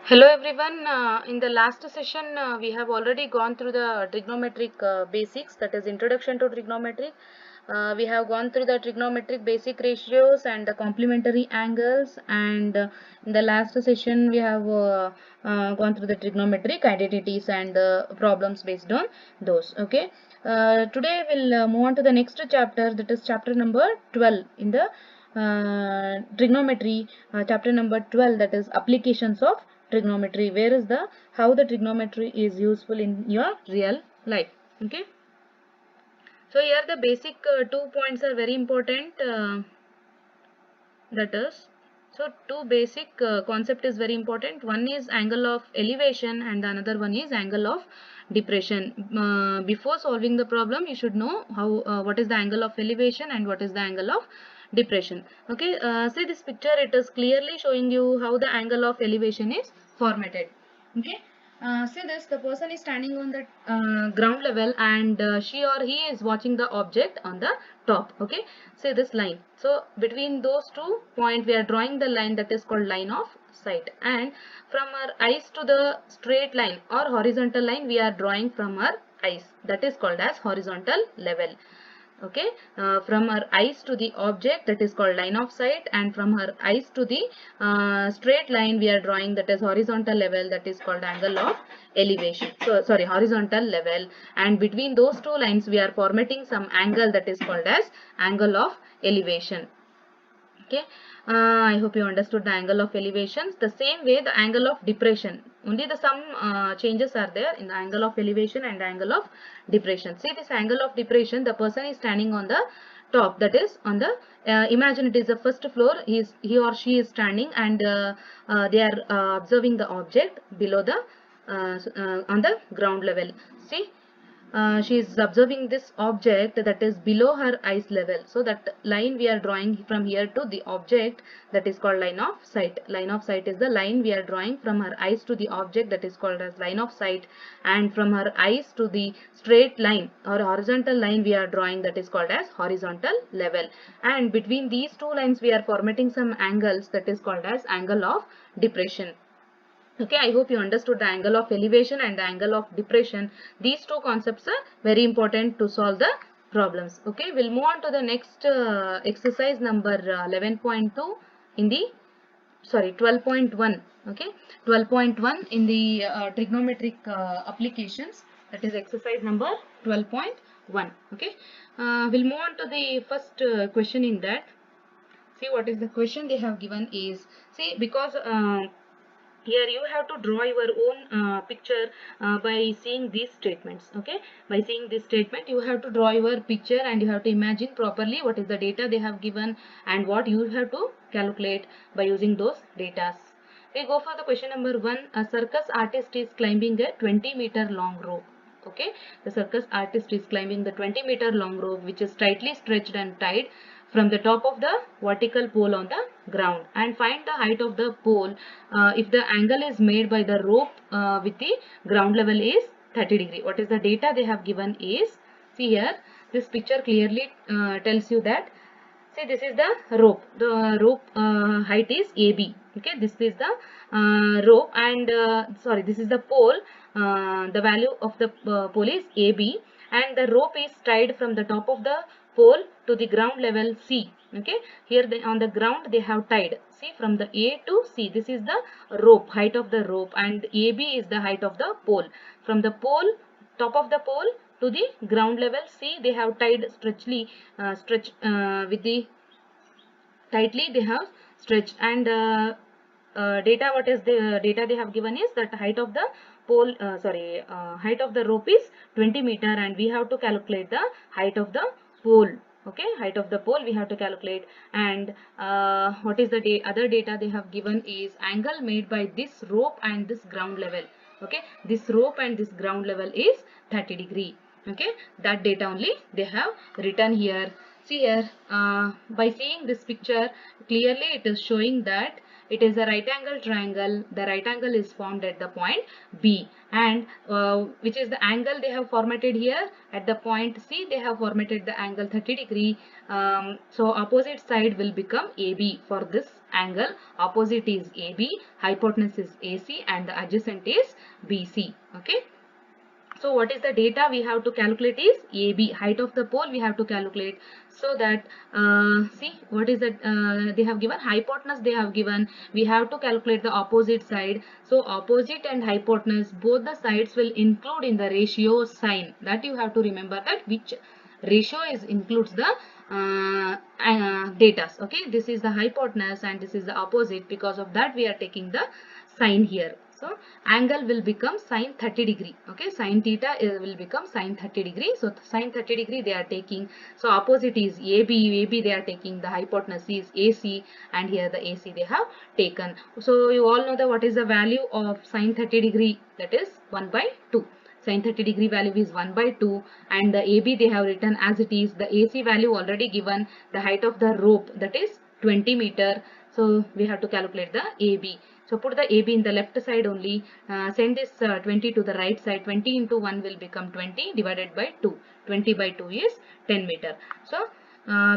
Hello everyone. In the last session, we have already gone through the trigonometric basics, that is introduction to trigonometry. We have gone through the trigonometric basic ratios and the complementary angles, and in the last session we have gone through the trigonometric identities and problems based on those. Okay. Today we'll move on to the next chapter, that is chapter number 12 in the trigonometry, chapter number 12, that is applications of trigonometry. Where is the how the trigonometry is useful in your real life. Okay, so here the basic 2 points are very important, that is, so two basic concept is very important. One is angle of elevation and the another one is angle of depression. Before solving the problem, you should know how what is the angle of elevation and what is the angle of depression. Okay, see this picture, it is clearly showing you how the angle of elevation is formatted. Okay, see this, the person is standing on the ground level, and she or he is watching the object on the top. Okay, say this line, so between those 2 points we are drawing the line that is called line of sight, and from our eyes to the straight line or horizontal line we are drawing from our eyes, that is called as horizontal level. Okay, from her eyes to the object, that is called line of sight, and from her eyes to the straight line we are drawing, that is horizontal level, that is called angle of elevation. So sorry, horizontal level, and between those two lines we are formatting some angle that is called as angle of elevation. Okay, I hope you understood the angle of elevations. The same way the angle of depression, only the some changes are there in the angle of elevation and the angle of depression. See this angle of depression, the person is standing on the top, that is on the imagine it is the first floor, he or she is standing, and they are observing the object below the on the ground level. See, she is observing this object that is below her eyes level. So that line we are drawing from here to the object, that is called line of sight. Line of sight is the line we are drawing from her eyes to the object, that is called as line of sight, and from her eyes to the straight line or horizontal line we are drawing, that is called as horizontal level, and between these two lines we are formatting some angles, that is called as angle of depression. Okay, I hope you understood the angle of elevation and the angle of depression. These two concepts are very important to solve the problems. Okay, we'll move on to the next exercise number 11.2 in the, sorry, 12.1. Okay, 12.1 in the trigonometric applications, that is exercise number 12.1. Okay, we'll move on to the first question in that. See what is the question they have given is, see, because here you have to draw your own picture by seeing these statements. Okay, by seeing this statement you have to draw your picture, and you have to imagine properly what is the data they have given and what you have to calculate by using those data. We go for the question number 1. A circus artist is climbing a 20-meter long rope. Okay, the circus artist is climbing the 20-meter long rope which is tightly stretched and tied from the top of the vertical pole on the ground, and find the height of the pole if the angle is made by the rope with the ground level is 30 degree. What is the data they have given is, see here, this picture clearly tells you that, see, this is the rope. The rope height is AB. Okay, this is the rope, and sorry, this is the pole. The value of the pole is AB, and the rope is tied from the top of the pole to the ground level C. Okay, here on the ground they have tied. See, from the A to C, this is the rope, height of the rope, and AB is the height of the pole. From the pole, top of the pole to the ground level C, they have tied stretch with the tightly they have stretched, and data, what is the data they have given is that height of the pole, height of the rope is 20 meter, and we have to calculate the height of the pole. Okay, height of the pole we have to calculate, and what is the other data they have given is angle made by this rope and this ground level. Okay, this rope and this ground level is 30 degree. Okay, that data only they have written here. See here, by seeing this picture clearly it is showing that it is a right angle triangle. The right angle is formed at the point B, and which is the angle they have formatted here at the point C. They have formatted the angle 30 degree. So opposite side will become AB for this angle. Opposite is AB, hypotenuse is AC, and the adjacent is BC. Okay. So what is the data we have to calculate is AB, height of the pole we have to calculate. So that see what is that they have given hypotenuse, they have given, we have to calculate the opposite side. So opposite and hypotenuse, both the sides will include in the ratio sign. That you have to remember, that which ratio is includes the data. Okay, this is the hypotenuse and this is the opposite. Because of that we are taking the sign here. So angle will become sine 30 degree. Okay, sine theta will become sine 30 degree. So sine 30 degree they are taking. So opposite is AB. AB they are taking. The hypotenuse is AC, and here the AC they have taken. So you all know that what is the value of sine 30 degree? That is 1 by 2. Sine 30 degree value is 1 by 2, and the AB they have written as it is. The AC value already given. The height of the rope, that is 20 meter. So we have to calculate the AB. So put the AB in the left side only. Send this 20 to the right side. 20 into 1 will become 20 divided by 2. 20 by 2 is 10 meter. So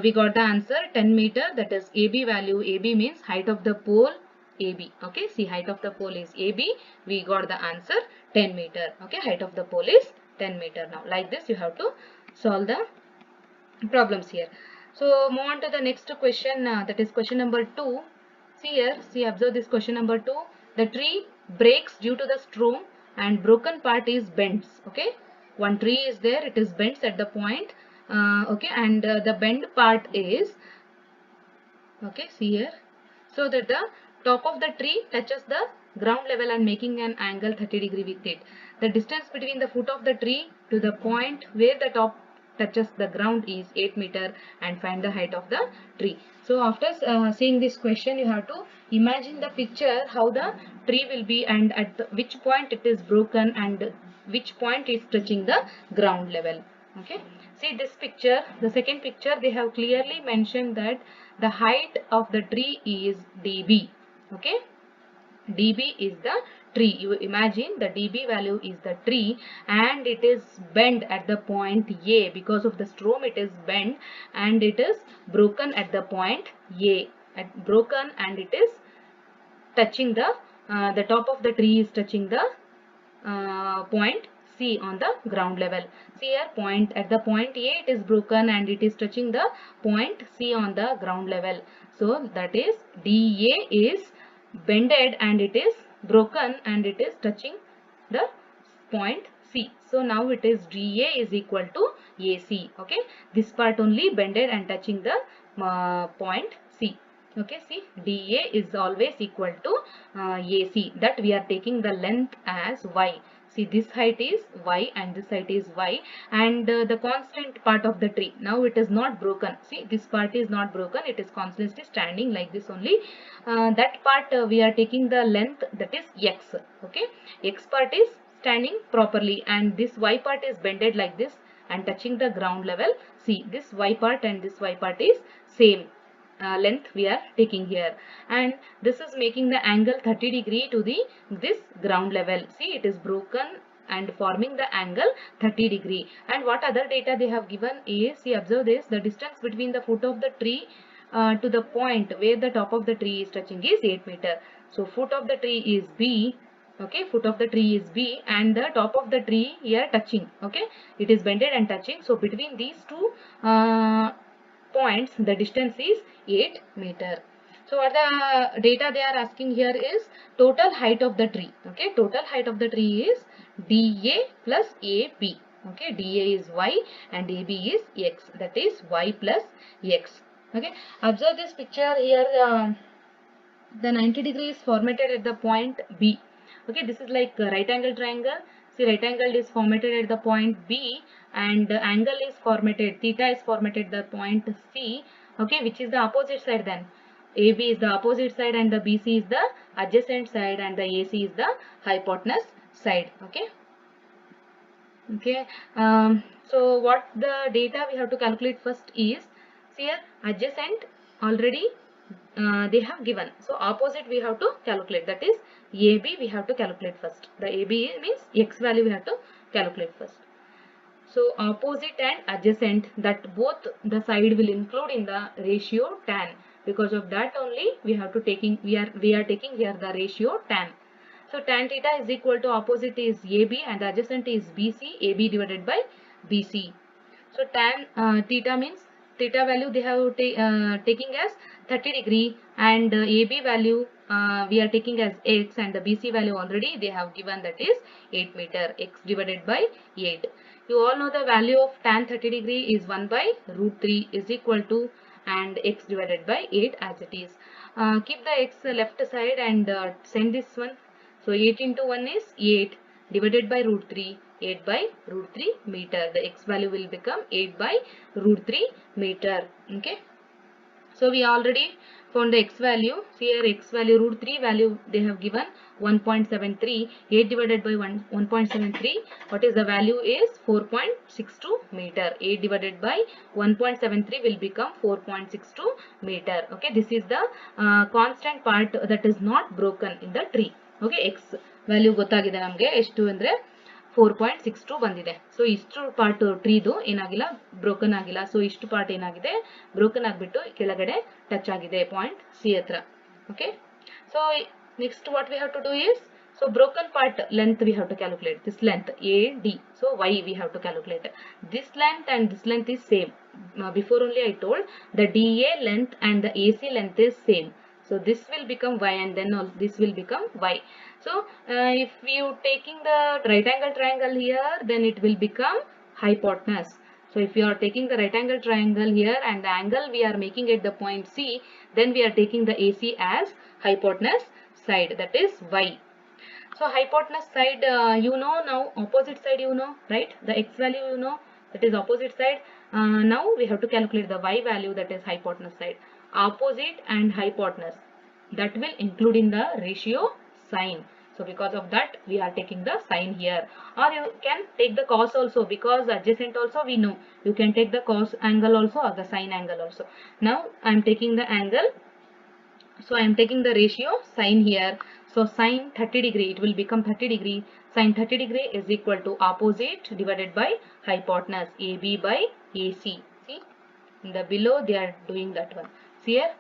we got the answer 10 meter. That is AB value. AB means height of the pole AB. Okay, see, height of the pole is AB. We got the answer 10 meter. Okay, height of the pole is 10 meter. Now like this you have to solve the problems here. So move on to the next question, that is question number 2. See here, see, observe this question number 2. The tree breaks due to the storm and broken part is bends. Okay, one tree is there, it is bends at the point. Okay, and the bend part is, okay, see here, so that the top of the tree touches the ground level and making an angle 30 degree with it. The distance between the foot of the tree to the point where the top touches the ground is 8 meter, and find the height of the tree. So after seeing this question, you have to imagine the picture how the tree will be, and at which point it is broken and which point is touching the ground level. Okay, see this picture, the second picture, they have clearly mentioned that the height of the tree is dB. Okay, dB is the tree. You imagine the dB value is the tree, and it is bent at the point A. Because of the storm it is bent and it is broken at the point A. Broken, and it is touching the top of the tree is touching the point C on the ground level. See here, point at the point A it is broken and it is touching the point C on the ground level. So that is DA is bended and it is broken and it is touching the point C. So now it is DA is equal to AC. Okay, this part only bended and touching the point C. Okay, see, DA is always equal to AC, that we are taking the length as Y. See, this height is Y and this height is Y, and the constant part of the tree, now it is not broken. See, this part is not broken, it is constantly standing like this only. That part we are taking the length, that is X. Okay, X part is standing properly and this Y part is bended like this and touching the ground level. See, this Y part and this Y part is same. Length we are taking here, and this is making the angle 30 degree to the this ground level. See, it is broken and forming the angle 30 degree. And what other data they have given is, see, observe this, the distance between the foot of the tree to the point where the top of the tree is touching is 8 meter. So foot of the tree is B. Okay, foot of the tree is B and the top of the tree here touching. Okay, it is bended and touching. So between these two points the distance is 8 meter. So what the data they are asking here is total height of the tree. Okay, total height of the tree is DA plus AB. Okay, DA is Y and AB is X, that is Y plus X. Okay, observe this picture here. The 90 degree is formatted at the point B. Okay, this is like a right angle triangle. See, right angle is formatted at the point B and the angle is formatted, theta is formatted at the point C. Okay, which is the opposite side then. AB is the opposite side and the BC is the adjacent side and the AC is the hypotenuse side. Okay. Okay. So what the data we have to calculate first is, see here, adjacent already they have given. So opposite we have to calculate, that is AB we have to calculate first. The AB means x value we have to calculate first. So opposite and adjacent, that both the side will include in the ratio tan. Because of that only we have to taking, we are taking here the ratio tan. So tan theta is equal to opposite is AB and the adjacent is BC, AB divided by BC. So tan theta means theta value they have taking as 30 degree, and AB value we are taking as x, and the BC value already they have given, that is 8 meter, x divided by 8. You all know the value of tan 30 degree is 1 by root 3 is equal to, and x divided by 8 as it is. Keep the x left side and send this one. So 8 into 1 is 8 divided by root 3, 8 by root 3 meter. The x value will become 8 by root 3 meter. Okay. So we already found the x value. See here x value, root 3 value they have given 1.73. 8 divided by 1.73. What is the value is 4.62 meter. 8 divided by 1.73 will become 4.62 meter. Okay, this is the constant part that is not broken in the tree. Okay, x value ಗೊತ್ತಾಗಿದೆ ನಮಗೆ ಎಷ್ಟು ಅಂದ್ರೆ 4.62 ಬಂದಿದೆ. So ಇಷ್ಟು part ಟ್ರೀದು ಏನಾಗಿಲ್ಲ, broken ಆಗಿಲ್ಲ. So ಇಷ್ಟು part ಏನಾಗಿದೆ, ಬ್ರೋಕನ್ ಆಗಿಬಿಟ್ಟು ಕೆಳಗಡೆ ಟಚ್ ಆಗಿದೆ ಪಾಯಿಂಟ್ ಸಿ ಹತ್ರ. Okay, so next what we have to do is, so broken part length we have to calculate, this length AD. So y we have to calculate. This length and this length is same. Before only I told the DA length and the AC length is same. So this will become y, and then this will become y. So if you taking the right angle triangle here, then it will become hypotenuse. So if you are taking the right angle triangle here and the angle we are making at the point C, then we are taking the AC as hypotenuse side, that is y. So hypotenuse side, you know now, opposite side you know, right? The x value you know, that is opposite side. Now we have to calculate the y value, that is hypotenuse side. Opposite and hypotenuse, that will include in the ratio sign. So because of that we are taking the sign here, or you can take the cos also, because adjacent also we know you can take the cos angle also or the sine angle also. Now I am taking the angle, so I am taking the ratio sine here. So sine 30 degree, it will become 30 degree. Sine 30 degree is equal to opposite divided by hypotenuse, AB by AC. See, in the below they are doing that one. See here,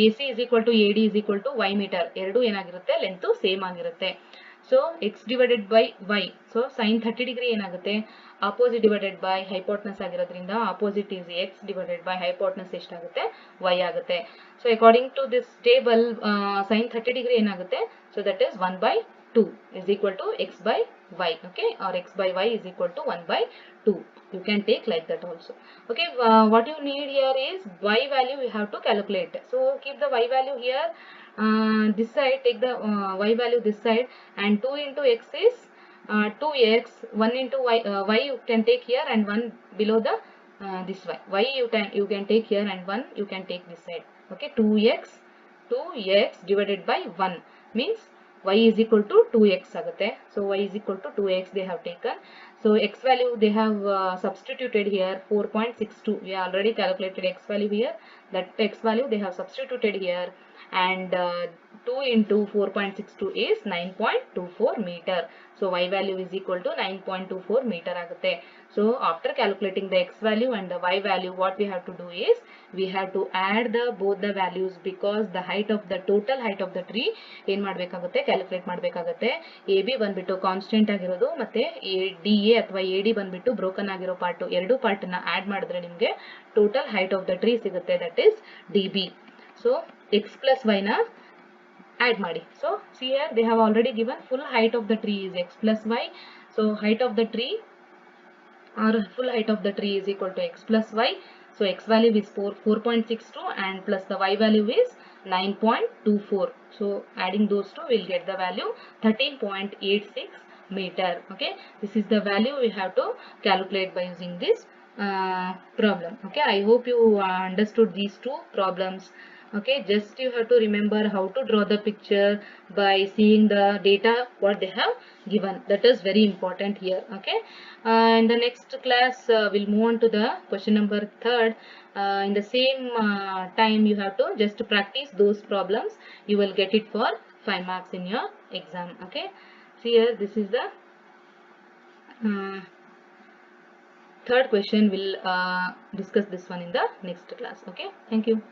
AC is equal to AD is equal to y meter. ಎರಡು ಏನಾಗಿರುತ್ತೆ, length same ಆಗಿರುತ್ತೆ. So x divided by y. So sin 30 degree ಏನಾಗುತ್ತೆ, opposite divided by hypotenuse ಆಗಿರೋದ್ರಿಂದ opposite is x divided by hypotenuse ಎಷ್ಟಾಗುತ್ತೆ, y ಆಗುತ್ತೆ. So according to this table, sin 30 degree ಏನಾಗುತ್ತೆ, so that is 1 by 2 is equal to x by y. Okay, or x by y is equal to 1 by 2. You can take like that also. Okay, what you need here is y value we have to calculate. So keep the y value here. This side, take the y value this side, and 2 into x is 2x. 1 into y you can take here, and 1 below the this y you can take here, and 1 you can take this side. Okay, 2x divided by 1 means y is equal to 2x ಆಗುತ್ತೆ. So y is equal to 2x they have taken. So x value they have substituted here 4.62. We already calculated x value here. That x value they have substituted here, and 2 into 4.62 is 9.24 meter. So y value is equal to 9.24 meter ಆಗುತ್ತೆ. So after calculating the x value and the y value, what we have to do is we have to add the both the values, because the height of the total height of the tree ಏನು ಮಾಡಬೇಕಾಗುತ್ತೆ, calculate ಮಾಡಬೇಕಾಗುತ್ತೆ. AB ಬಂದ್ಬಿಟ್ಟು constant ಆಗಿರೋದು, ಮತ್ತೆ DA ಅಥವಾ AD ಬಂದ್ಬಿಟ್ಟು broken ಆಗಿರೋ part, ಎರಡು ಪಾರ್ಟ್ ನ ಆಡ್ ಮಾಡಿದ್ರೆ ನಿಮಗೆ total height of the tree ಸಿಗುತ್ತೆ, that is DB. So x plus y na add ಮಾಡಿ. So see here they have already given full height of the tree is x plus y. So height of the tree or full height of the tree is equal to x plus y. So x value is 4.62 and plus the y value is 9.24. So adding those two will get the value 13.86 meter. Okay, this is the value we have to calculate by using this problem. Okay, I hope you understood these two problems. Okay, just you have to remember how to draw the picture by seeing the data what they have given. That is very important here. Okay, in the next class we'll move on to the question number third. In the same time you have to just practice those problems. You will get it for 5 marks in your exam. Okay, see here, this is the third question. We'll discuss this one in the next class. Okay, thank you.